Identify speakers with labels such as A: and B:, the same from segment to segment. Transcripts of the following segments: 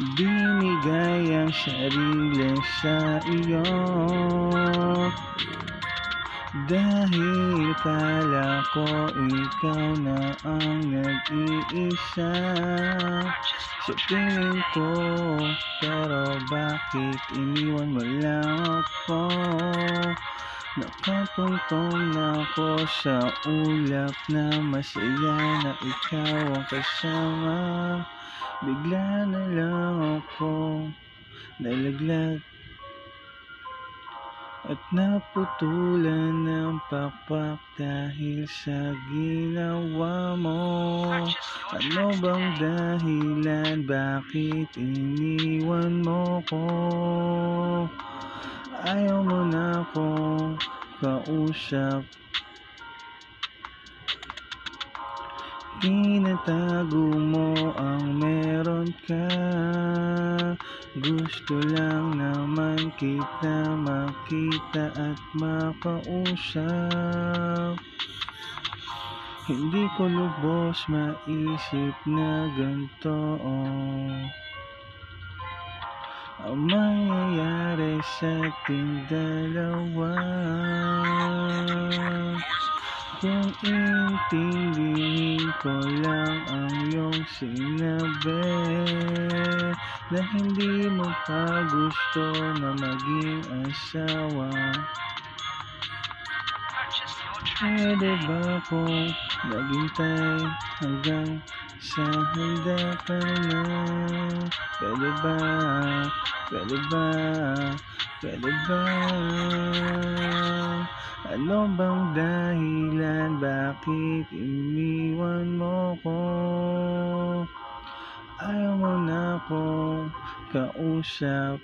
A: Binigay ang sarili sa iyo dahil kala ko ikaw na ang nag-iisa sa tingin ko. Pero bakit iniwan mo lang ako? Nakatuntong na ako sa ulap na masaya na ikaw ang kasama. Bigla na lang ako nalaglag at naputulan ng pakpak dahil sa ginawa mo. Ano bang dahilan? Bakit iniwan mo ko? Ayaw mo na akong kausap. Tinatago mo ang meron ka. Gusto lang naman kita makita at makausap. Hindi ko lubos maisip na ganito ang mangyayari sa ating dalawa. Kung intindihin ko lang ang iyong sinabi na hindi mo pa gusto na maging asawa, pwede ba akong maghintay hanggang sa handa ka na? Pwede ba? Pwede ba? Pwede ba? Ano bang dahilan? Bakit iniwan mo ko? Ayaw mo na akong kausap.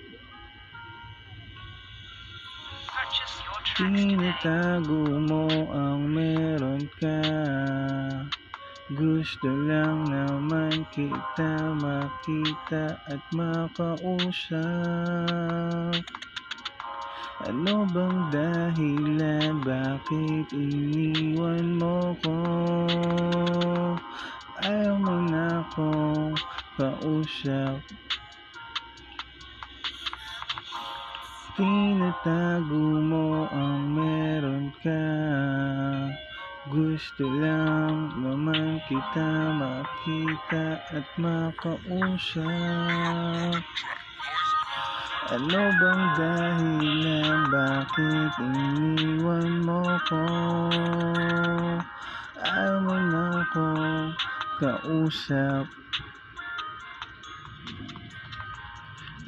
A: Tinatago mo ang meron ka. Gusto lang naman kita makita at makausap. Ano bang dahilan? Bakit iniwan mo ko? Ayaw mo na akong kausap. Tinatago mo ang meron ka. Gusto lang naman kita makita at makausap. Ano bang dahilan? Bakit iniwan mo ko? Ayaw mo na akong kausap.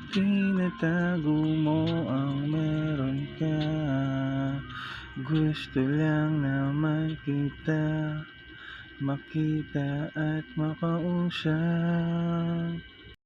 A: Tinatago mo ang meron ka. Gusto lang naman kita makita at makausap.